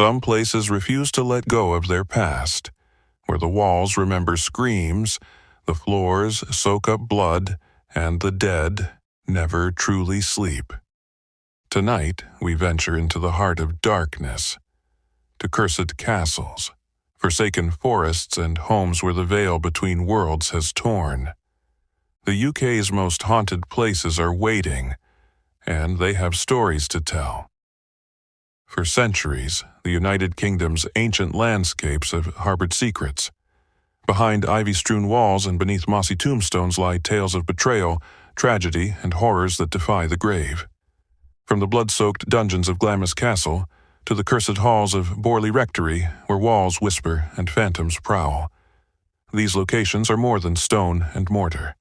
Some places refuse to let go of their past, where the walls remember screams, the floors soak up blood, and the dead never truly sleep. Tonight, we venture into the heart of darkness, to cursed castles, forsaken forests, and homes where the veil between worlds has torn. The UK's most haunted places are waiting, and they have stories to tell. For centuries, the United Kingdom's ancient landscapes have harbored secrets. Behind ivy-strewn walls and beneath mossy tombstones lie tales of betrayal, tragedy, and horrors that defy the grave. From the blood-soaked dungeons of Glamis Castle to the cursed halls of Borley Rectory, where walls whisper and phantoms prowl. These locations are more than stone and mortar.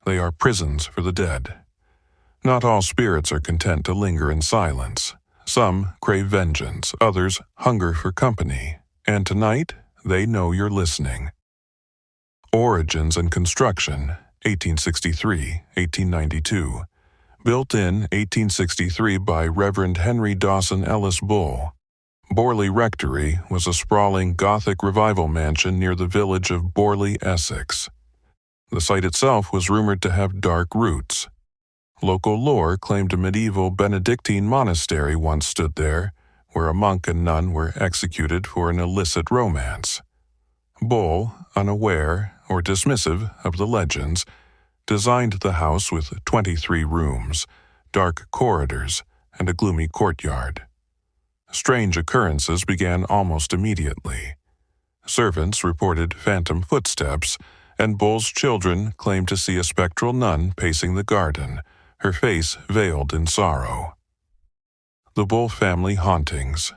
They are prisons for the dead. Not all spirits are content to linger in silence. Some crave vengeance, others hunger for company, and tonight they know you're listening. Origins and construction, 1863-1892. Built in 1863 by Reverend Henry Dawson Ellis Bull, Borley Rectory was a sprawling Gothic revival mansion near the village of Borley, Essex. The site itself was rumored to have dark roots. Local lore claimed a medieval Benedictine monastery once stood there, where a monk and nun were executed for an illicit romance. Bull, unaware or dismissive of the legends, designed the house with 23 rooms, dark corridors, and a gloomy courtyard. Strange occurrences began almost immediately. Servants reported phantom footsteps, and Bull's children claimed to see a spectral nun pacing the garden, her face veiled in sorrow. The Bull Family Hauntings,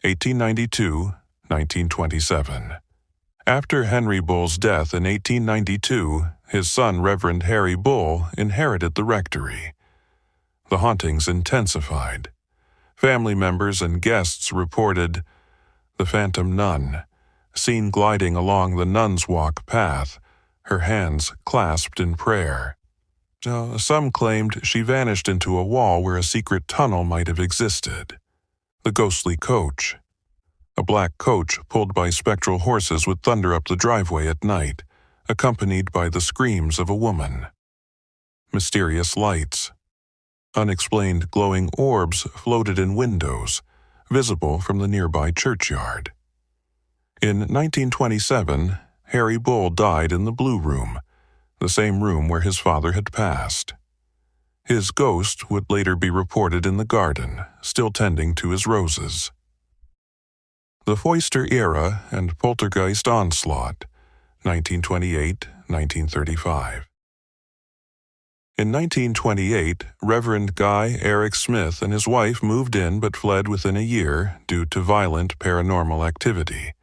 1892-1927. After Henry Bull's death in 1892, his son Reverend Harry Bull inherited the rectory. The hauntings intensified. Family members and guests reported the phantom nun, seen gliding along the Nun's Walk path, her hands clasped in prayer. Some claimed she vanished into a wall where a secret tunnel might have existed. The ghostly coach. A black coach pulled by spectral horses would thunder up the driveway at night, accompanied by the screams of a woman. Mysterious lights. Unexplained glowing orbs floated in windows, visible from the nearby churchyard. In 1927, Harry Bull died in the Blue Room, the same room where his father had passed. His ghost would later be reported in the garden, still tending to his roses. The Foister Era and Poltergeist Onslaught, 1928-1935. In 1928, Reverend Guy Eric Smith and his wife moved in but fled within a year due to violent paranormal activity.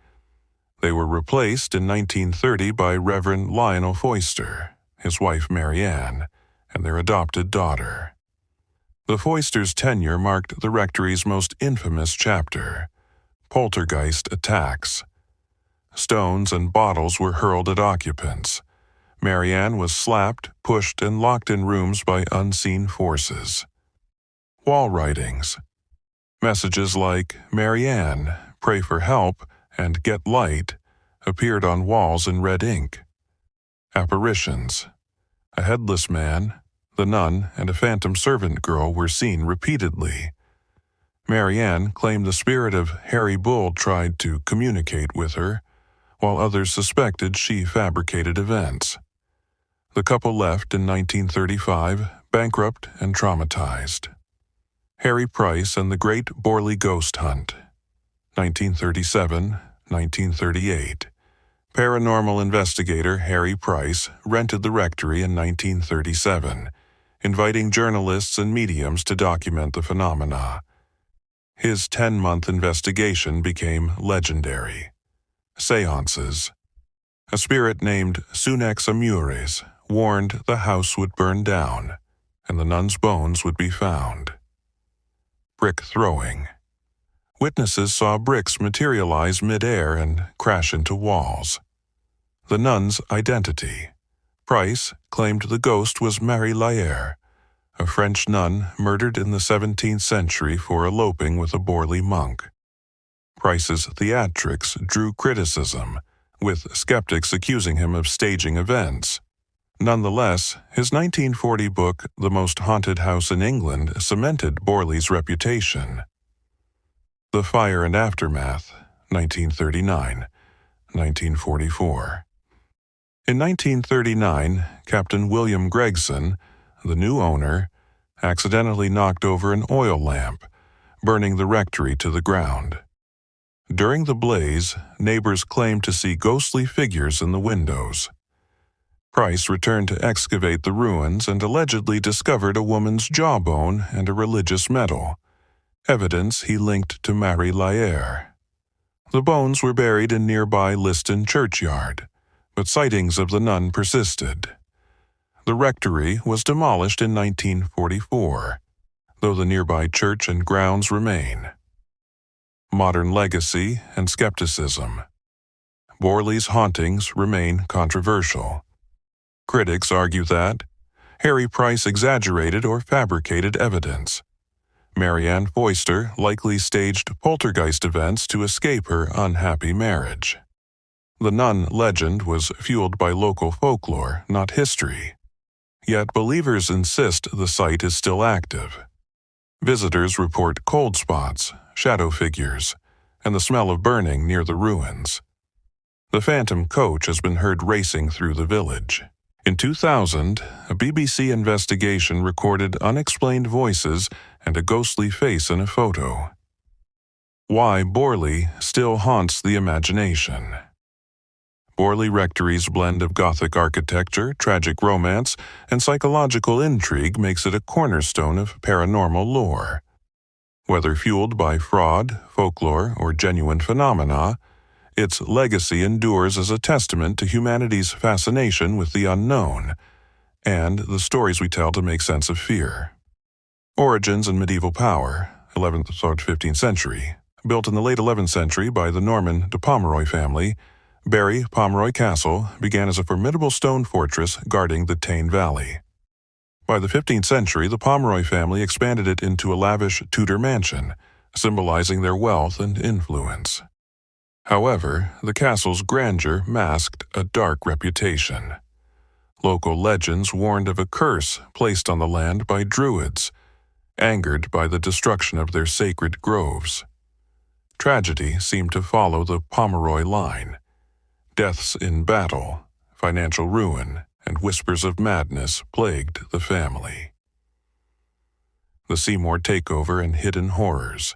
They were replaced in 1930 by Reverend Lionel Foister, his wife Mary Ann, and their adopted daughter. The Foisters' tenure marked the rectory's most infamous chapter, poltergeist attacks. Stones and bottles were hurled at occupants. Mary Ann was slapped, pushed, and locked in rooms by unseen forces. Wall writings. Messages like, "Mary Ann, pray for help," and "Get light," appeared on walls in red ink. Apparitions. A headless man, the nun, and a phantom servant girl were seen repeatedly. Mary Ann claimed the spirit of Harry Bull tried to communicate with her, while others suspected she fabricated events. The couple left in 1935, bankrupt and traumatized. Harry Price and the Great Borley Ghost Hunt, 1937-1938. Paranormal investigator Harry Price rented the rectory in 1937, inviting journalists and mediums to document the phenomena. His 10-month investigation became legendary. Seances. A spirit named Sunex Amures warned the house would burn down, and the nun's bones would be found. Brick throwing. Witnesses saw bricks materialize mid-air and crash into walls. The nun's identity. Price claimed the ghost was Marie Laire, a French nun murdered in the 17th century for eloping with a Borley monk. Price's theatrics drew criticism, with skeptics accusing him of staging events. Nonetheless, his 1940 book, The Most Haunted House in England, cemented Borley's reputation. The Fire and Aftermath, 1939, 1944. In 1939, Captain William Gregson, the new owner, accidentally knocked over an oil lamp, burning the rectory to the ground. During the blaze, neighbors claimed to see ghostly figures in the windows. Price returned to excavate the ruins and allegedly discovered a woman's jawbone and a religious medal, evidence he linked to Marie Laire. The bones were buried in nearby Liston churchyard, but sightings of the nun persisted. The rectory was demolished in 1944, though the nearby church and grounds remain. Modern legacy and skepticism. Borley's hauntings remain controversial. Critics argue that Harry Price exaggerated or fabricated evidence. Marianne Foister likely staged poltergeist events to escape her unhappy marriage. The nun legend was fueled by local folklore, not history. Yet believers insist the site is still active. Visitors report cold spots, shadow figures, and the smell of burning near the ruins. The phantom coach has been heard racing through the village. In 2000, a BBC investigation recorded unexplained voices and a ghostly face in a photo. Why Borley still haunts the imagination. Borley Rectory's blend of Gothic architecture, tragic romance, and psychological intrigue makes it a cornerstone of paranormal lore. Whether fueled by fraud, folklore, or genuine phenomena, its legacy endures as a testament to humanity's fascination with the unknown, and the stories we tell to make sense of fear. Origins and medieval power, 11th or 15th century. Built in the late 11th century by the Norman de Pomeroy family, Barry Pomeroy Castle began as a formidable stone fortress guarding the Tyne Valley. By the 15th century, the Pomeroy family expanded it into a lavish Tudor mansion, symbolizing their wealth and influence. However, the castle's grandeur masked a dark reputation. Local legends warned of a curse placed on the land by Druids, angered by the destruction of their sacred groves. Tragedy seemed to follow the Pomeroy line. Deaths in battle, financial ruin, and whispers of madness plagued the family. The Seymour takeover and hidden horrors,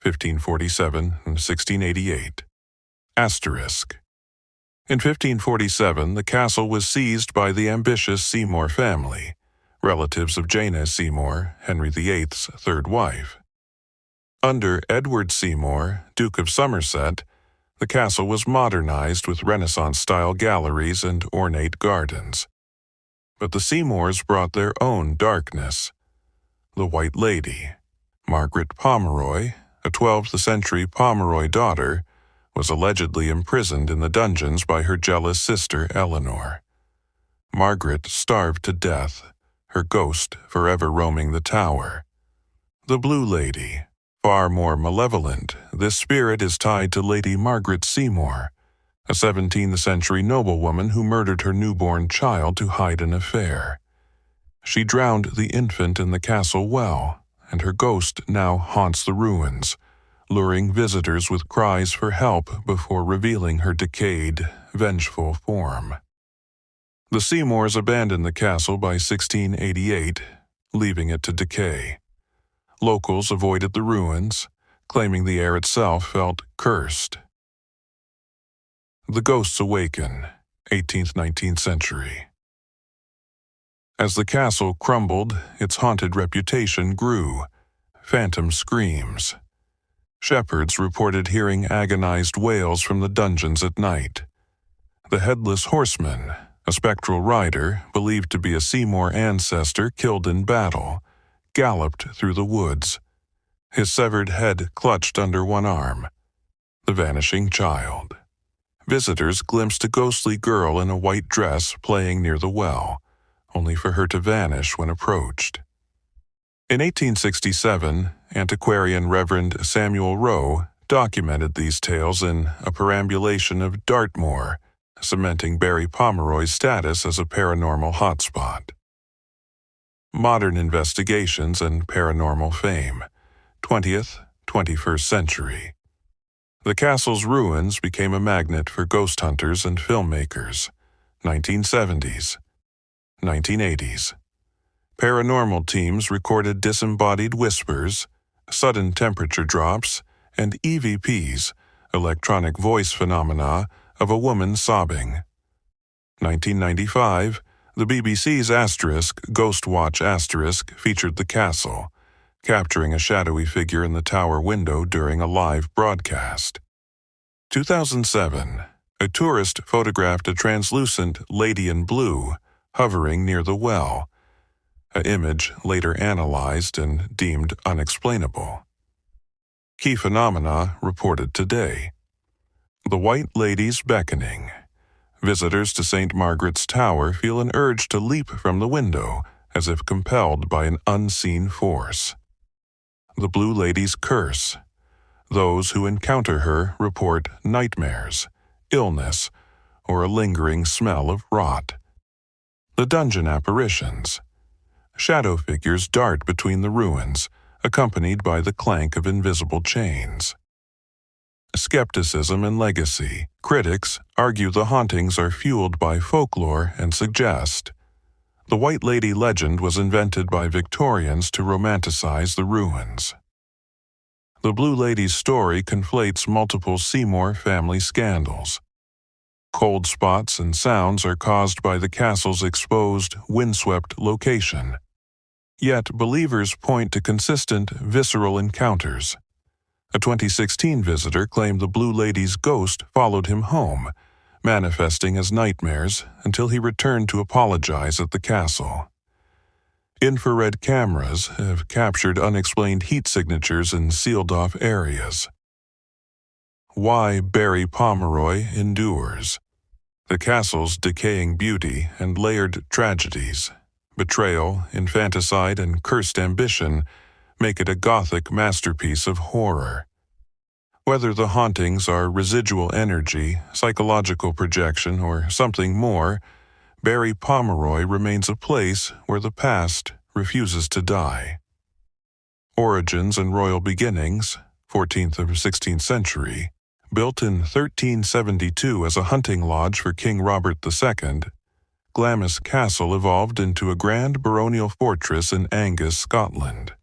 1547 and 1688. Asterisk. In 1547, the castle was seized by the ambitious Seymour family, relatives of Jane Seymour, Henry VIII's third wife. Under Edward Seymour, Duke of Somerset, the castle was modernized with Renaissance-style galleries and ornate gardens. But the Seymours brought their own darkness. The White Lady, Margaret Pomeroy, a 12th-century Pomeroy daughter, was allegedly imprisoned in the dungeons by her jealous sister Eleanor. Margaret starved to death, her ghost forever roaming the tower. The Blue Lady, far more malevolent, this spirit is tied to Lady Margaret Seymour, a 17th-century noblewoman who murdered her newborn child to hide an affair. She drowned the infant in the castle well, and her ghost now haunts the ruins, luring visitors with cries for help before revealing her decayed, vengeful form. The Seymours abandoned the castle by 1688, leaving it to decay. Locals avoided the ruins, claiming the air itself felt cursed. The Ghosts Awaken, 18th-19th century. As the castle crumbled, its haunted reputation grew. Phantom screams. Shepherds reported hearing agonized wails from the dungeons at night. The Headless Horseman, a spectral rider believed to be a Seymour ancestor killed in battle, galloped through the woods, his severed head clutched under one arm. The Vanishing Child. Visitors glimpsed a ghostly girl in a white dress playing near the well, only for her to vanish when approached. In 1867, antiquarian Reverend Samuel Rowe documented these tales in A Perambulation of Dartmoor, cementing Barry Pomeroy's status as a paranormal hotspot. Modern investigations and paranormal fame, 20th, 21st century. The castle's ruins became a magnet for ghost hunters and filmmakers, 1970s. 1980s. Paranormal teams recorded disembodied whispers, sudden temperature drops, and EVPs, electronic voice phenomena, of a woman sobbing. 1995, the BBC's Ghost Watch featured the castle, capturing a shadowy figure in the tower window during a live broadcast. 2007, a tourist photographed a translucent lady in blue hovering near the well, an image later analyzed and deemed unexplainable. Key phenomena reported today. The White Lady's Beckoning. Visitors to St. Margaret's Tower feel an urge to leap from the window as if compelled by an unseen force. The Blue Lady's Curse. Those who encounter her report nightmares, illness, or a lingering smell of rot. The Dungeon Apparitions. Shadow figures dart between the ruins, accompanied by the clank of invisible chains. Skepticism and legacy. Critics argue the hauntings are fueled by folklore and suggest the White Lady legend was invented by Victorians to romanticize the ruins. The Blue Lady's story conflates multiple Seymour family scandals. Cold spots and sounds are caused by the castle's exposed, windswept location. Yet believers point to consistent, visceral encounters. A 2016 visitor claimed the Blue Lady's ghost followed him home, manifesting as nightmares until he returned to apologize at the castle. Infrared cameras have captured unexplained heat signatures in sealed-off areas. Why Barry Pomeroy endures. The castle's decaying beauty and layered tragedies, betrayal, infanticide, and cursed ambition make it a Gothic masterpiece of horror. Whether the hauntings are residual energy, psychological projection, or something more, Barry Pomeroy remains a place where the past refuses to die. Origins and royal beginnings, 14th or 16th century, built in 1372 as a hunting lodge for King Robert II, Glamis Castle evolved into a grand baronial fortress in Angus, Scotland.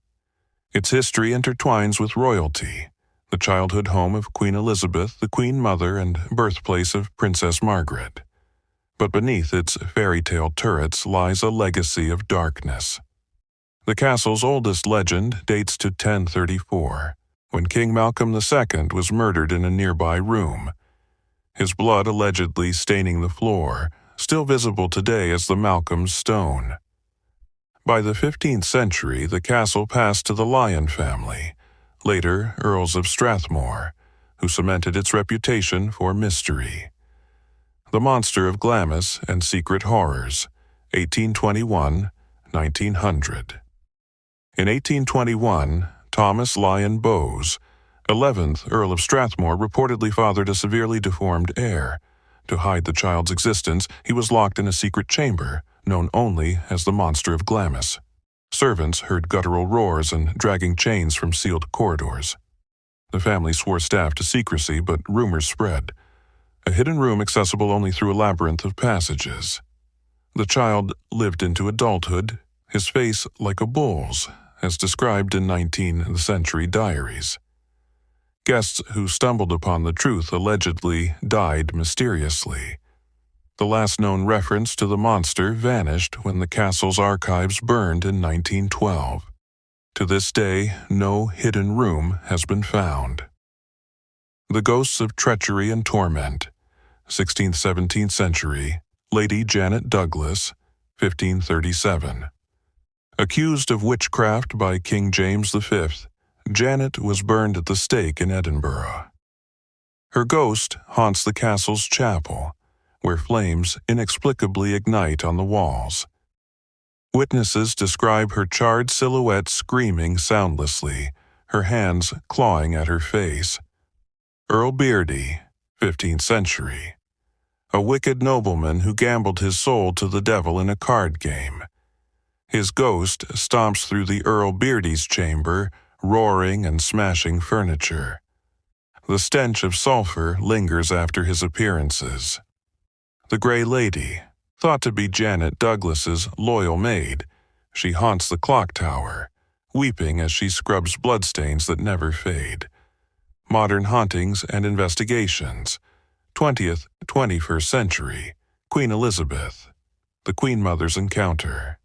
Its history intertwines with royalty, the childhood home of Queen Elizabeth, the Queen Mother, and birthplace of Princess Margaret. But beneath its fairy tale turrets lies a legacy of darkness. The castle's oldest legend dates to 1034, when King Malcolm II was murdered in a nearby room, his blood allegedly staining the floor, still visible today as the Malcolm Stone. By the 15th century, the castle passed to the Lyon family, later Earls of Strathmore, who cemented its reputation for mystery. The Monster of Glamis and Secret Horrors, 1821-1900. In 1821, Thomas Lyon Bowes, 11th Earl of Strathmore, reportedly fathered a severely deformed heir. To hide the child's existence, he was locked in a secret chamber, known only as the Monster of Glamis. Servants heard guttural roars and dragging chains from sealed corridors. The family swore staff to secrecy, but rumors spread. A hidden room accessible only through a labyrinth of passages. The child lived into adulthood, his face like a bull's, as described in 19th century diaries. Guests who stumbled upon the truth allegedly died mysteriously. The last known reference to the monster vanished when the castle's archives burned in 1912. To this day, no hidden room has been found. The Ghosts of Treachery and Torment, 16th-17th century, Lady Janet Douglas, 1537. Accused of witchcraft by King James V, Janet was burned at the stake in Edinburgh. Her ghost haunts the castle's chapel, where flames inexplicably ignite on the walls. Witnesses describe her charred silhouette screaming soundlessly, her hands clawing at her face. Earl Beardy, 15th century. A wicked nobleman who gambled his soul to the devil in a card game. His ghost stomps through the Earl Beardy's chamber, roaring and smashing furniture. The stench of sulfur lingers after his appearances. The Grey Lady, thought to be Janet Douglas's loyal maid, she haunts the clock tower, weeping as she scrubs bloodstains that never fade. Modern hauntings and investigations. 20th, 21st century. Queen Elizabeth. The Queen Mother's encounter.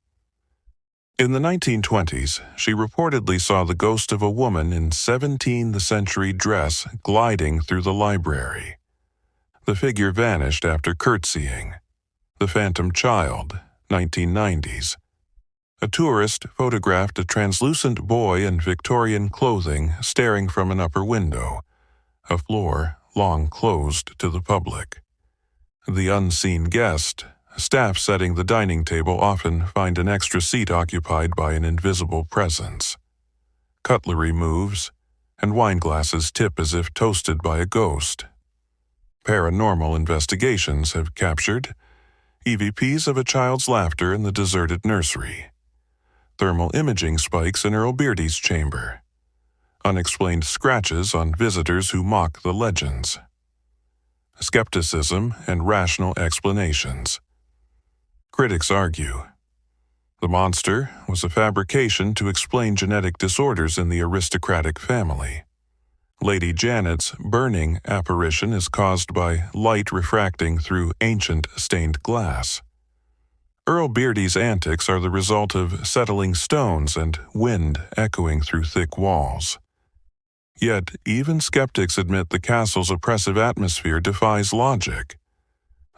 In the 1920s, she reportedly saw the ghost of a woman in 17th century dress gliding through the library. The figure vanished after curtsying. The Phantom Child, 1990s. A tourist photographed a translucent boy in Victorian clothing staring from an upper window, a floor long closed to the public. The unseen guest. Staff setting the dining table often find an extra seat occupied by an invisible presence. Cutlery moves, and wine glasses tip as if toasted by a ghost. Paranormal investigations have captured EVPs of a child's laughter in the deserted nursery. Thermal imaging spikes in Earl Beardy's chamber. Unexplained scratches on visitors who mock the legends. Skepticism and rational explanations. Critics argue the monster was a fabrication to explain genetic disorders in the aristocratic family. Lady Janet's burning apparition is caused by light refracting through ancient stained glass. Earl Beardy's antics are the result of settling stones and wind echoing through thick walls. Yet even skeptics admit the castle's oppressive atmosphere defies logic.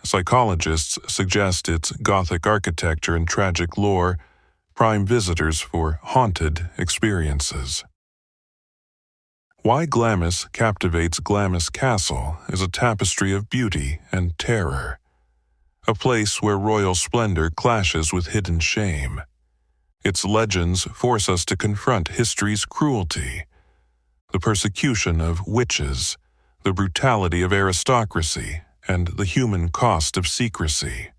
Psychologists suggest its Gothic architecture and tragic lore prime visitors for haunted experiences. Why Glamis captivates Glamis Castle is a tapestry of beauty and terror, a place where royal splendor clashes with hidden shame. Its legends force us to confront history's cruelty, the persecution of witches, the brutality of aristocracy, and the human cost of secrecy.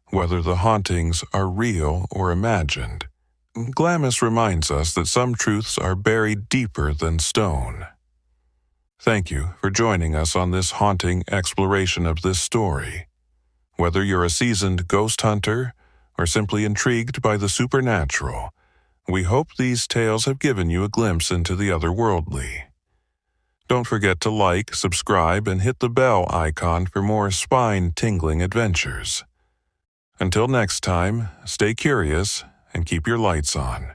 Whether the hauntings are real or imagined, Glamis reminds us that some truths are buried deeper than stone. Thank you for joining us on this haunting exploration of this story. Whether you're a seasoned ghost hunter or simply intrigued by the supernatural, we hope these tales have given you a glimpse into the otherworldly. Don't forget to like, subscribe, and hit the bell icon for more spine-tingling adventures. Until next time, stay curious and keep your lights on.